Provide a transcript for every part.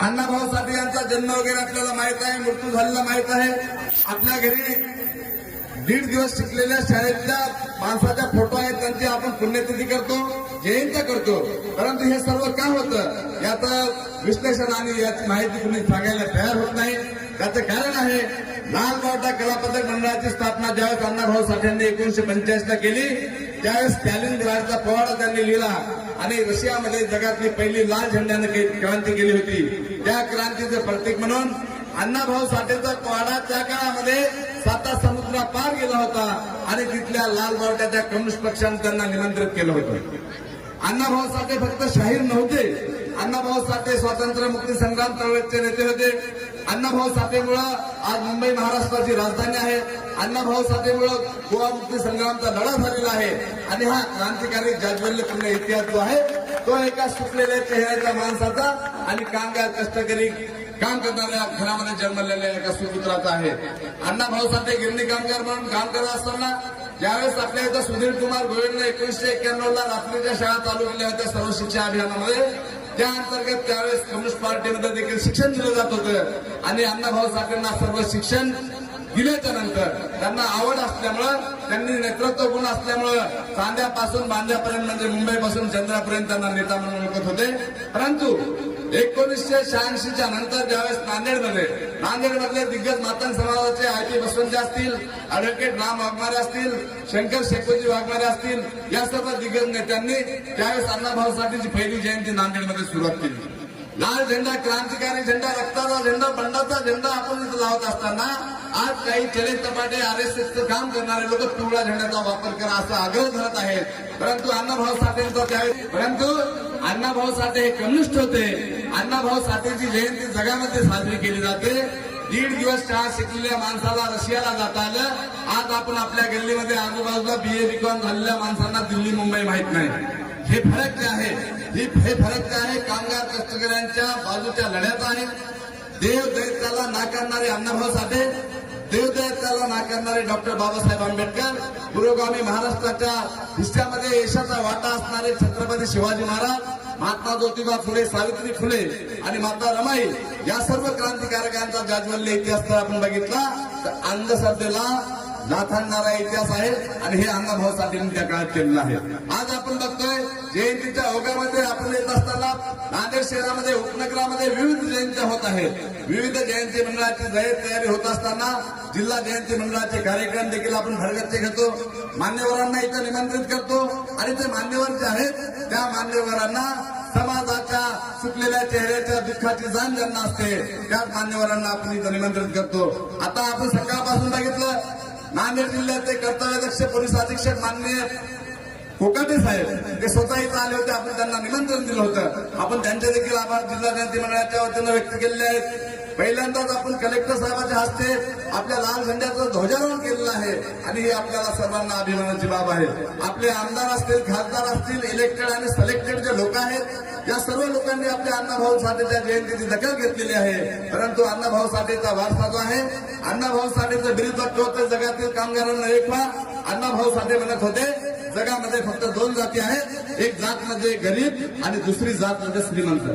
अण्णाभाऊ साठे यांचा जन्म वगैरे आपल्याला माहित आहे, मृत्यू झालेला माहित आहे. आपल्या घरी 1.5 दिवस शिकलेल्या शाळेतल्या माणसाच्या फोटो आहेत, त्यांची आपण पुण्यतिथी करतो, जयंती करतो. परंतु हे सर्व का होतं याचं विश्लेषण आणि याची माहिती कुणी सांगायला तयार होत नाही. त्याचं कारण आहे लाल बावटा कला पथक मंडळाची स्थापना ज्यावेळेस अण्णाभाऊ साठे यांनी 1985 ला केली, त्यावेळेस स्टॅलिनग्राडचा पोवाडा त्यांनी लिहिला आणि रशियामध्ये जगातली पहिली लाल झेंड्याने क्रांती केली होती. त्या क्रांतीचे प्रतीक म्हणून अण्णाभाऊ साठेचा पोवाडा त्या काळामध्ये 7 समुद्र पार गेला होता आणि तिथल्या लाल बावट्याच्या कम्युनिस्ट पक्षाने त्यांना निमंत्रित केलं होतं. अण्णाभाऊ साठे फक्त शाहीर नव्हते, अण्णाभाऊ साठे स्वातंत्र्य मुक्ती संग्राम चळवळीचे नेते होते. अण्णाभाऊ साठेमुळं आज मुंबई महाराष्ट्राची राजधानी आहे. अण्णाभाऊ साठेमुळं गोवा मुक्ती संग्रामचा लढा झालेला आहे आणि हा क्रांतिकारी जाज्वल्यपूर्ण इतिहास जो आहे तो एका सुटलेल्या चेहऱ्याच्या माणसाचा आणि कामगार कष्टकरी काम करणाऱ्या घरामध्ये जन्मलेल्या एका सुपुत्राचा आहे. अण्णाभाऊ साठे गिरणी कामगार म्हणून काम करत असताना ज्यावेळेस आपल्या इथं सुधीर कुमार गोयलने 1991 ला रात्रीच्या शाळा चालू केल्या होत्या सर्व शिक्षा अभियानामध्ये, त्या अंतर्गत त्यावेळेस कम्युनिस्ट पार्टीमध्ये देखील शिक्षण दिलं जात होतं आणि अण्णाभाऊ साठेंना सर्व शिक्षण दिल्याच्या नंतर त्यांना आवड असल्यामुळं, त्यांनी नेतृत्व गुण असल्यामुळं चांद्यापासून बांद्यापर्यंत म्हणजे मुंबईपासून चंद्रापर्यंत त्यांना नेता म्हणून ओळखत होते. परंतु 1986च्या नंतर ज्यावेळेस नांदेडमधले दिग्गज मातंग समाजाचे आय.पी. बसवंत असतील, ऍडव्होकेट राम वाघमारे असतील, शंकर शेकोजी वाघमारे असतील, या सर्व दिग्गज नेत्यांनी त्यावेळेस अण्णाभाऊ साठेची पहिली जयंती नांदेडमध्ये सुरुवात केली. लाल झेंडा, क्रांतिकारी झेंडा, रक्ताचा झेंडा, बंडाचा झेंडा आपण इथं लावत असताना आज काही चले तपाटे आरएसएसचं काम करणारे लोक पिवळ्या झेंड्याचा वापर करा असा आग्रह धरत आहेत. परंतु अण्णाभाऊ साठेंचा त्यावेळी अण्णाभाऊ साठे हे कम्युनिस्ट होते. अण्णाभाऊ साठेची जयंती जगामध्ये साजरी केली जाते. 1.5 दिवस शाळा शिकलेल्या माणसाला रशियाला जाता आलं. आज आपण आपल्या गल्लीमध्ये आजूबाजूला BA BCom झालेल्या माणसांना दिल्ली मुंबई माहित नाही. हे फरक जे आहे, हे फरक जे आहे कामगार कष्टकऱ्यांच्या बाजूच्या लढ्यात आहे. देव दैत्याला नाकारणारे अण्णाभाऊ साठे, देव दैत्याला नाकारणारे डॉक्टर बाबासाहेब आंबेडकर, पुरोगामी महाराष्ट्राच्या हिस्ट्यामध्ये यशाचा वाटा असणारे छत्रपती शिवाजी महाराज, महात्मा ज्योतिबा फुले, सावित्री फुले आणि माता रमाई या सर्व क्रांतिकारकांचा जाज्वल्य इतिहास जर आपण बघितला तर अंधश्रद्धेला नाथांणारा इतिहास आहे आणि हे अण्णाभाऊ साठेंनी त्या काळात केलेलं आहे. आज आपण बघतोय जयंतीच्या ओघामध्ये आपण येत असताना नांदेड शहरामध्ये उपनगरामध्ये विविध जयंत्या होत आहेत. विविध जयंती मंडळाची तयारी होत असताना जिल्हा जयंती मंडळाचे कार्यक्रम देखील आपण भरगच्च घेतो, मान्यवरांना इथं निमंत्रित करतो आणि ते मान्यवर जे आहेत त्या मान्यवरांना समाजाच्या सुटलेल्या चेहऱ्याच्या दुःखाची जाण ज्यांना असते त्याच मान्यवरांना आपण इथं निमंत्रित करतो. आता आपण सकाळपासून बघितलं नांदेड जिल्ह्याचे कर्तव्यदक्ष पोलीस अधीक्षक माननीय कोकाटे साहेब ते स्वतः इथं आले होते. आपण त्यांना निमंत्रण दिलं होतं. आपण त्यांचे देखील आभार जिल्हा जयंती मंडळाच्या वतीनं व्यक्त केलेले आहेत. पहिल्यांदाच आपण कलेक्टर साहेबांच्या हस्ते आपल्या लाल झेंड्याचं ध्वजारोहण केलेलं आहे आणि ही आपल्याला सर्वांना अभिमानाची बाब आहे. आपले आमदार असतील, खासदार असतील, इलेक्टेड आणि सिलेक्टेड जे लोक आहेत या सर्व लोकांनी आपल्या अण्णाभाऊ साठेच्या जयंतीची दखल घेतलेली आहे. परंतु अण्णाभाऊ साठेचा वारसा जो आहे, अण्णाभाऊ साठेचं बिरुदत्व होतं जगातील कामगारांना एक व्हा. अण्णाभाऊ साठे म्हणत होते जगामध्ये फक्त 2 जाती आहेत, एक जात म्हणजे गरीब आणि दुसरी जात म्हणजे श्रीमंत.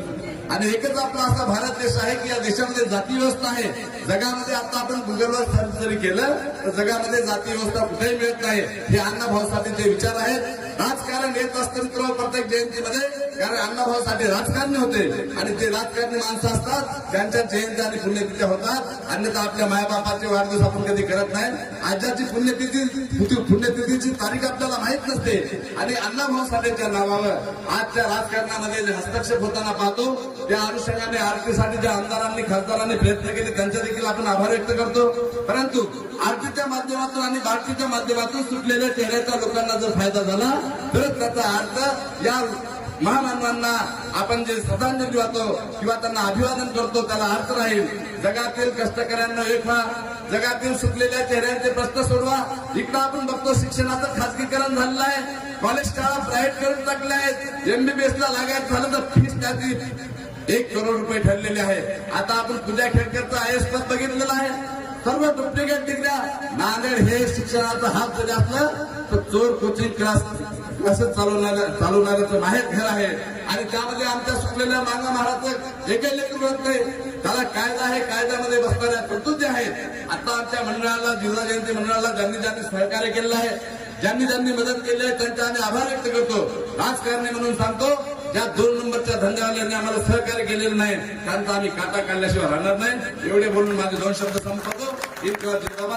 आणि एकच आपला असा भारत देश आहे की या देशामध्ये जाती व्यवस्था आहे. जगामध्ये आता आपण गुगलवर सर्च जरी केलं तर जगामध्ये जाती व्यवस्था कुठेही मिळत नाही. हे अण्णाभाऊ साठेचे विचार आहेत. राजकारण येत असतं मित्र प्रत्येक जयंतीमध्ये, कारण अण्णाभाऊ साठे राजकारणी होते आणि ते राजकारणी माणसं असतात त्यांच्या जयंती आणि पुण्यतिथ्या होतात. अन्यथा आपल्या मायाबापाचे वाढदिवस आपण कधी करत नाही. आजची पुण्यतिथीची तारीख आपल्याला माहित नसते आणि अण्णाभाऊ साठेच्या नावावर आजच्या राजकारणामध्ये जे हस्तक्षेप होताना पाहतो त्या अनुषंगाने आरतीसाठी ज्या आमदारांनी खासदारांनी प्रयत्न केले त्यांचे देखील आपण आभार व्यक्त करतो. परंतु आरतीच्या माध्यमातून आणि बातमीच्या माध्यमातून सुटलेल्या चेहऱ्याच्या लोकांना जर फायदा झाला तर त्याचा अर्थ या महामानवांना आपण जे श्रद्धांजली वाहतो किंवा त्यांना अभिवादन करतो त्याला अर्थ राहील. जगातील कष्टकऱ्यांना एक व्हा, जगातील सुटलेल्या चेहऱ्यांचे प्रश्न सोडवा. इकडं आपण बघतो शिक्षणाचं खासगीकरण झालेलं आहे, कॉलेज शाळा प्रायव्हेट करून टाकले आहेत. MBBS ला लागायचं झालं तर फीस त्याची 1 करोड रुपये ठरलेले आहे. आता आपण पूजा खेडकरचं IAS पद बघितलेलं आहे. सर्व डुप्लिकेट डिग्र्या. नांदेड हे शिक्षणाचा हात जरी असलं तर चोर कोचिंग क्लास असं चालवणाऱ्याचं माहेर घर आहे आणि त्यामध्ये आमच्या सुटलेल्या मांगा महाराजचं एकही लेखन होत नाही. त्याला कायदा आहे, कायद्यामध्ये बसणाऱ्या तरतुदी आहेत. आता आमच्या मंडळाला, जिल्हा जयंती मंडळाला ज्यांनी ज्यांनी सहकार्य केलेलं आहे, ज्यांनी ज्यांनी मदत केली आहे, त्यांचे आम्ही आभार व्यक्त करतो. राजकारणी म्हणून सांगतो, ज्या 2 नंबरच्या धंद्यावाल्यांनी आम्हाला सहकार्य केलेलं नाही त्यांचा आम्ही काटा काढल्याशिवाय राहणार नाही. एवढे बोलून माझे 2 शब्द संपवतो. जिंदाबाद.